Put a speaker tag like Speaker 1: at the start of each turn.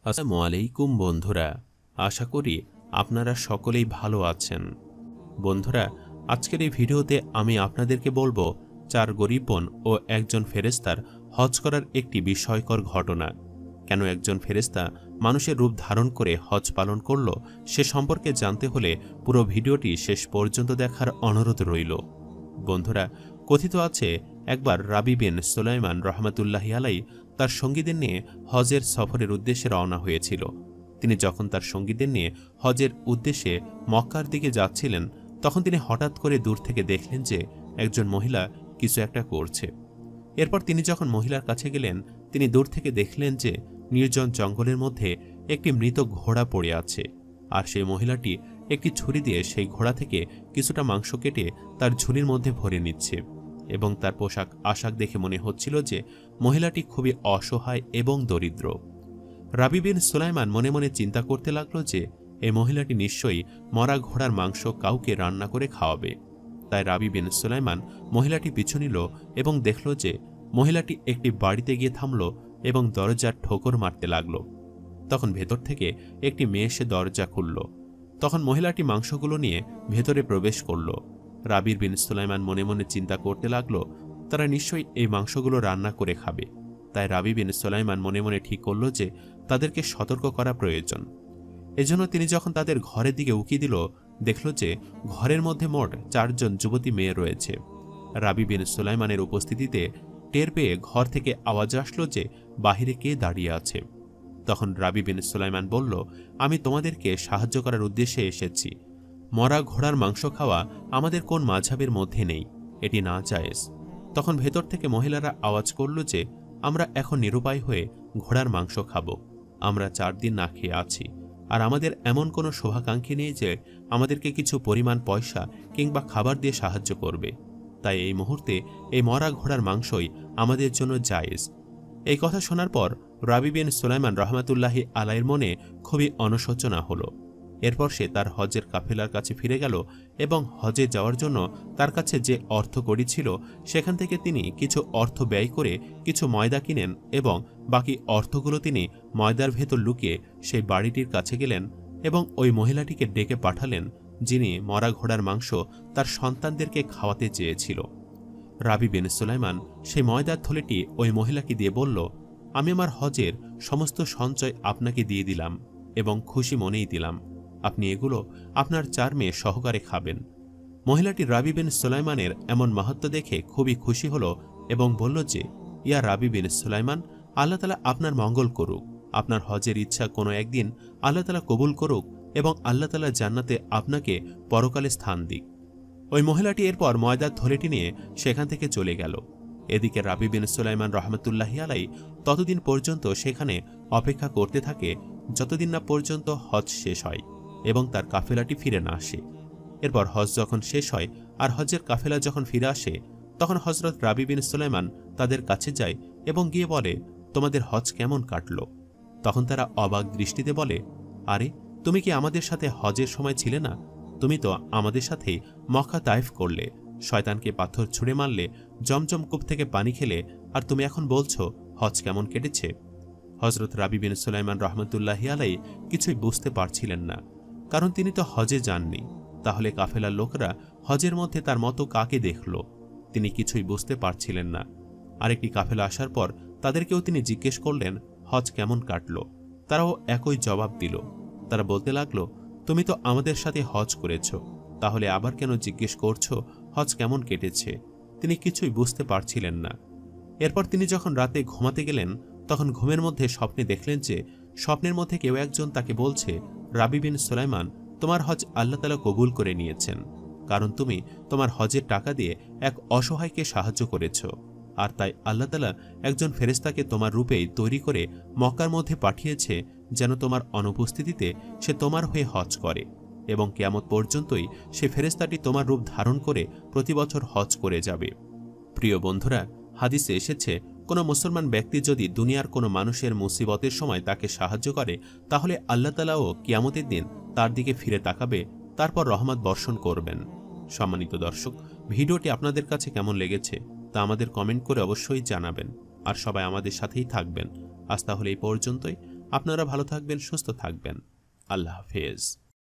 Speaker 1: আসসালামু আলাইকুম বন্ধুরা, আশা করি আপনারা সকলেই ভালো আছেন। বন্ধুরা, আজকের এই ভিডিওতে আমি আপনাদেরকে বলবো 4 গরীব বোন ও একজন ফেরেশতার হজ করার একটি বিস্ময়কর ঘটনা। কেন একজন ফেরেশতা মানুষের রূপ ধারণ করে হজ পালন করল, সে সম্পর্কে জানতে হলে পুরো ভিডিওটি শেষ পর্যন্ত দেখার অনুরোধ রইল। বন্ধুরা, কথিত আছে একবার রাবি বিন সুলাইমান রহমাতুল্লাহি আলাই তার সঙ্গীদের নিয়ে হজের সফরের উদ্দেশ্যে রওনা হয়েছিল। তিনি যখন তার সঙ্গীদের নিয়ে হজের উদ্দেশ্যে মক্কার দিকে যাচ্ছিলেন, তখন তিনি হঠাৎ করে দূর থেকে দেখলেন যে একজন মহিলা কিছু একটা করছে। এরপর তিনি যখন মহিলার কাছে গেলেন, তিনি দূর থেকে দেখলেন যে নির্জন জঙ্গলের মধ্যে একটি মৃত ঘোড়া পড়ে আছে, আর সেই মহিলাটি একটি ছুরি দিয়ে সেই ঘোড়া থেকে কিছুটা মাংস কেটে তার ঝুলির মধ্যে ভরে নিচ্ছে, এবং তার পোশাক আশাক দেখে মনে হচ্ছিল যে মহিলাটি খুবই অসহায় এবং দরিদ্র। রাবি বিন সুলাইমান মনে মনে চিন্তা করতে লাগল যে এই মহিলাটি নিশ্চয়ই মরা ঘোড়ার মাংস কাউকে রান্না করে খাওয়াবে। তাই রাবি বিন সুলাইমান মহিলাটি পিছু নিল এবং দেখল যে মহিলাটি একটি বাড়িতে গিয়ে থামল এবং দরজার ঠোকর মারতে লাগল। তখন ভেতর থেকে একটি মেয়ে এসে দরজা খুলল। তখন মহিলাটি মাংসগুলো নিয়ে ভেতরে প্রবেশ করল। রাবি বিন সুলাইমান মনে মনে চিন্তা করতে লাগল, তারা নিশ্চয়ই এই মাংসগুলো রান্না করে খাবে। তাই রাবি বিন সুলাইমান মনে মনে ঠিক করল যে তাদেরকে সতর্ক করা প্রয়োজন। এজন্য তিনি যখন তাদের ঘরের দিকে উকি দিল, দেখল যে ঘরের মধ্যে মোট 4 জন যুবতী মেয়ে রয়েছে। রাবি বিন সুলাইমানের উপস্থিতিতে টের পেয়ে ঘর থেকে আওয়াজ আসলো যে বাহিরে কে দাঁড়িয়ে আছে। তখন রাবি বিন সুলাইমান বলল, আমি তোমাদেরকে সাহায্য করার উদ্দেশ্যে এসেছি। মরা ঘোড়ার মাংস খাওয়া আমাদের কোন মাযহাবের মধ্যে নেই, এটি না জায়েজ। তখন ভেতর থেকে মহিলারা আওয়াজ করল যে আমরা এখন নিরুপায় হয়ে ঘোড়ার মাংস খাব। আমরা 4 দিন না খেয়ে আছি, আর আমাদের এমন কোনো শুভাকাঙ্ক্ষী নেই যে আমাদেরকে কিছু পরিমাণ পয়সা কিংবা খাবার দিয়ে সাহায্য করবে। তাই এই মুহূর্তে এই মরা ঘোড়ার মাংসই আমাদের জন্য জায়েজ। এই কথা শোনার পর রাবি বিন সুলাইমান রহমাতুল্লাহি আলাইয়ের মনে খুবই অনুশোচনা হল। এরপর সে তার হজের কাফেলার কাছে ফিরে গেল এবং হজে যাওয়ার জন্য তার কাছে যে অর্থ কড়ি ছিল, সেখান থেকে তিনি কিছু অর্থ ব্যয় করে কিছু ময়দা কিনেন এবং বাকি অর্থগুলো তিনি ময়দার ভেতর লুকিয়ে সেই বাড়িটির কাছে গেলেন এবং ওই মহিলাটিকে ডেকে পাঠালেন, যিনি মরা ঘোড়ার মাংস তার সন্তানদেরকে খাওয়াতে চেয়েছিল। রাবি বিন সুলাইমান সেই ময়দার থলেটি ওই মহিলাকে দিয়ে বলল, আমি আমার হজের সমস্ত সঞ্চয় আপনাকে দিয়ে দিলাম এবং খুশি মনেই দিলাম। আপনি এগুলো আপনার 4 মেয়ে সহকারে খাবেন। মহিলাটি রাবি বিন সুলাইমানের এমন মাহাত্ম্য দেখে খুবই খুশি হল এবং বলল যে, ইয়া রাবি বিন সুলাইমান, আল্লাহ তাআলা আপনার মঙ্গল করুক। আপনার হজের ইচ্ছা কোনো একদিন আল্লাহ তাআলা কবুল করুক এবং আল্লাহ তাআলা জান্নাতে আপনাকে পরকালে স্থান দিক। ওই মহিলাটি এরপর ময়দার থলেটি নিয়ে সেখান থেকে চলে গেল। এদিকে রাবি বিন সুলাইমান রহমতুল্লাহি আলাই ততদিন পর্যন্ত সেখানে অপেক্ষা করতে থাকে যতদিন না পর্যন্ত হজ শেষ হয় এবং তার কাফেলাটি ফিরে না আসে। এরপর হজ যখন শেষ হয় আর হজের কাফেলা যখন ফিরে আসে, তখন হজরত রাবি বিন সুলাইমান তাদের কাছে যায় এবং গিয়ে বলে, তোমাদের হজ কেমন কাটল? তখন তারা অবাক দৃষ্টিতে বলে, আরে তুমি কি আমাদের সাথে হজের সময় ছিলে না? তুমি তো আমাদের সাথেই মক্কা তাইফ করলে, শয়তানকে পাথর ছুঁড়ে মারলে, জমজম কূপ থেকে পানি খেলে, আর তুমি এখন বলছো হজ কেমন কেটেছে? হজরত রাবি বিন সুলাইমান রহমতুল্লাহি আলাই কিছুই বুঝতে পারছিলেন না, কারণ তিনি তো হজে যাননি। তাহলে কাফেলার লোকরা হজের মধ্যে তার মতো কাকে দেখল? তিনি কিছুই বুঝতে পারছিলেন না। আরেকটি কাফেলা আসার পর তাদেরকেও তিনি জিজ্ঞেস করলেন, হজ কেমন কাটল? তারাও একই জবাব দিল। তারা বলতে লাগলো, তুমি তো আমাদের সাথে হজ করেছ, তাহলে আবার কেন জিজ্ঞেস করছো হজ কেমন কেটেছে? তিনি কিছুই বুঝতে পারছিলেন না। এরপর তিনি যখন রাতে ঘুমাতে গেলেন, তখন ঘুমের মধ্যে স্বপ্নে দেখলেন যে স্বপ্নের মধ্যে কেউ একজন তাকে বলছে, রাবি বিন সুলাইমান, তোমার হজ আল্লাহ তাআলা কবুল করে নিয়েছেন, কারণ তুমি তোমার হজের টাকা দিয়ে এক অসহায়কে সাহায্য করেছ, আর তাই আল্লাহ তাআলা একজন ফেরেশতাকে তোমার রূপেই তৈরি করে মক্কার মধ্যে পাঠিয়েছে, যেন তোমার অনুপস্থিতিতে সে তোমার হয়ে হজ করে এবং কিয়ামত পর্যন্তই সে ফেরেশতাটি তোমার রূপ ধারণ করে প্রতি বছর হজ করে যাবে। প্রিয় বন্ধুরা, হাদিসে এসেছে, কোনো মুসলমান ব্যক্তি যদি দুনিয়ার কোনো মানুষের মুসিবতের সময় তাকে সাহায্য করে, তাহলে আল্লাহ তাআলাও কিয়ামতের দিন তার দিকে ফিরে তাকাবে, তারপর রহমত বর্ষণ করবেন। সম্মানিত দর্শক, ভিডিওটি আপনাদের কাছে কেমন লেগেছে তা আমাদের কমেন্ট করে অবশ্যই জানাবেন, আর সবাই আমাদের সাথেই থাকবেন। আজ তাহলে এই পর্যন্তই। আপনারা ভালো থাকবেন, সুস্থ থাকবেন। আল্লাহ হাফেজ।